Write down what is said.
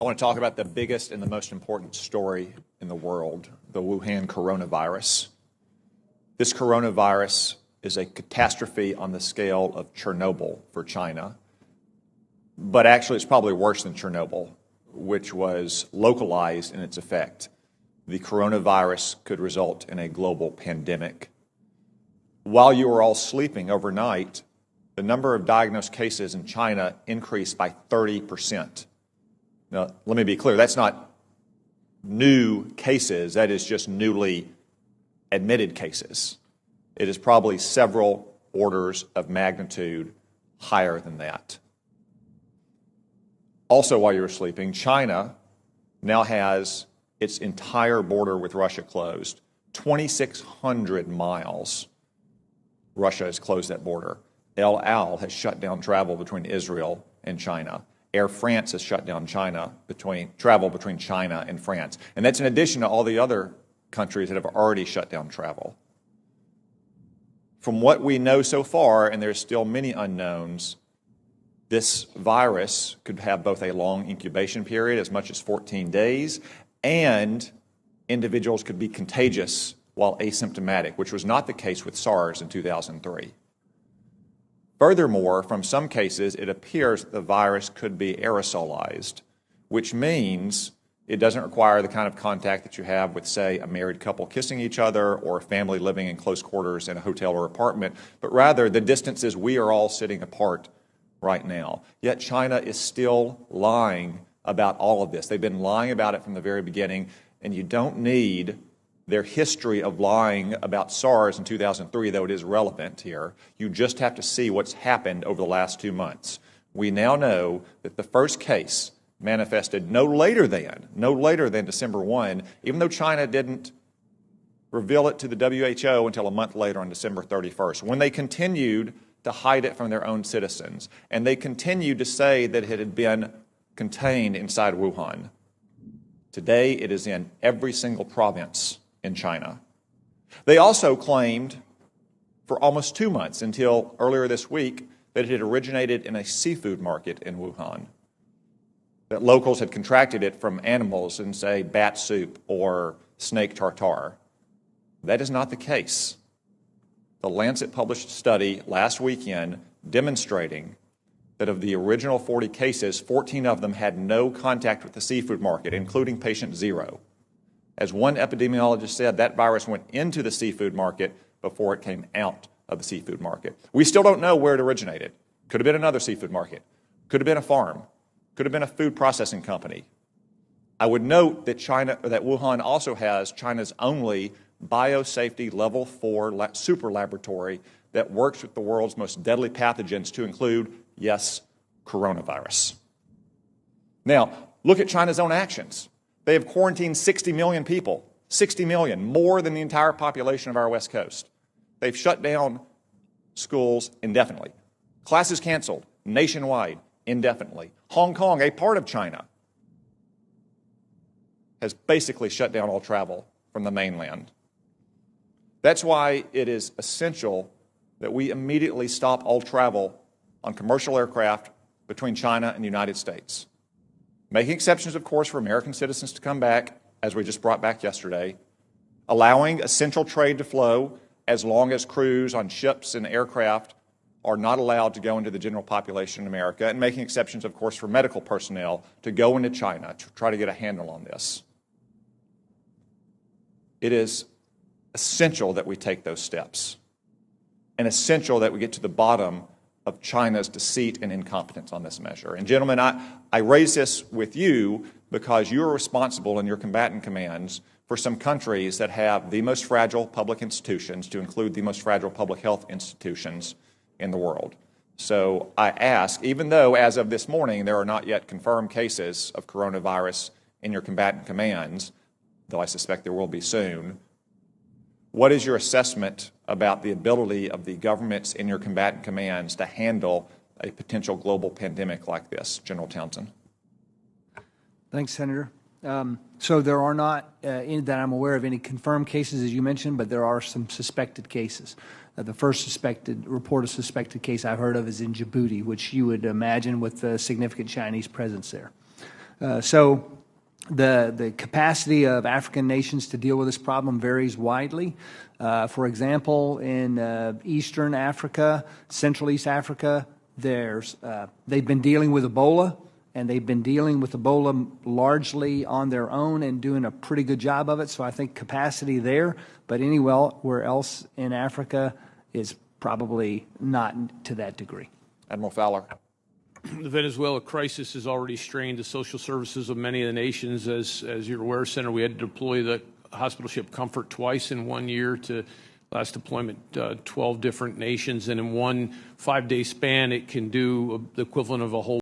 I want to talk about the biggest and the most important story in the world, the Wuhan coronavirus. This coronavirus is a catastrophe on the scale of Chernobyl for China, but actually it's probably worse than Chernobyl, which was localized in its effect. The coronavirus could result in a global pandemic. While you were all sleeping overnight, the number of diagnosed cases in China increased by 30%. Now, let me be clear, that's not new cases, that is just newly admitted cases. It is probably several orders of magnitude higher than that. Also, while you were sleeping, China now has its entire border with Russia closed. 2,600 miles, Russia has closed that border. El Al has shut down travel between Israel and China. Air France has shut down travel between China and France. And that's in addition to all the other countries that have already shut down travel. From what we know so far, and there's still many unknowns, this virus could have both a long incubation period, as much as 14 days, and individuals could be contagious while asymptomatic, which was not the case with SARS in 2003. Furthermore, from some cases, it appears that the virus could be aerosolized, which means it doesn't require the kind of contact that you have with, say, a married couple kissing each other or a family living in close quarters in a hotel or apartment, but rather the distances we are all sitting apart right now. Yet China is still lying about all of this. They've been lying about it from the very beginning, and you don't need their history of lying about SARS in 2003, though it is relevant here. You just have to see what's happened over the last 2 months. We now know that the first case manifested no later than December 1, even though China didn't reveal it to the WHO until a month later on December 31st, when they continued to hide it from their own citizens. And they continued to say that it had been contained inside Wuhan. Today, it is in every single province in China. They also claimed for almost 2 months, until earlier this week, that it had originated in a seafood market in Wuhan, that locals had contracted it from animals in, say, bat soup or snake tartare. That is not the case. The Lancet published a study last weekend demonstrating that of the original 40 cases, 14 of them had no contact with the seafood market, including patient 0. As one epidemiologist said, that virus went into the seafood market before it came out of the seafood market. We still don't know where it originated. Could have been another seafood market. Could have been a farm. Could have been a food processing company. I would note that Wuhan also has China's only biosafety level 4 super laboratory that works with the world's most deadly pathogens, to include, yes, coronavirus. Now, look at China's own actions. They have quarantined 60 million people, 60 million, more than the entire population of our West Coast. They've shut down schools indefinitely. Classes canceled nationwide indefinitely. Hong Kong, a part of China, has basically shut down all travel from the mainland. That's why it is essential that we immediately stop all travel on commercial aircraft between China and the United States. Making exceptions, of course, for American citizens to come back, as we just brought back yesterday, allowing essential trade to flow as long as crews on ships and aircraft are not allowed to go into the general population in America, and making exceptions, of course, for medical personnel to go into China to try to get a handle on this. It is essential that we take those steps, and essential that we get to the bottom of China's deceit and incompetence on this measure. And gentlemen, I raise this with you because you are responsible in your combatant commands for some countries that have the most fragile public institutions, to include the most fragile public health institutions in the world. So I ask, even though as of this morning there are not yet confirmed cases of coronavirus in your combatant commands, though I suspect there will be soon, what is your assessment about the ability of the governments in your combatant commands to handle a potential global pandemic like this, General Townsend? Thanks, Senator. So there are not, that I'm aware of, any confirmed cases, as you mentioned, but there are some suspected cases. The first report of suspected case I've heard of is in Djibouti, which you would imagine with a significant Chinese presence there. So the capacity of African nations to deal with this problem varies widely. For example, in Eastern Africa, Central East Africa, they've been dealing with Ebola, and they've been dealing with Ebola largely on their own and doing a pretty good job of it. So I think capacity there, but anywhere else in Africa is probably not to that degree. Admiral Fowler. The Venezuela crisis has already strained the social services of many of the nations. As you're aware, Senator, we had to deploy the hospital ship Comfort twice in 1 year to last deployment 12 different nations. And in one 5-day span, it can do the equivalent of a whole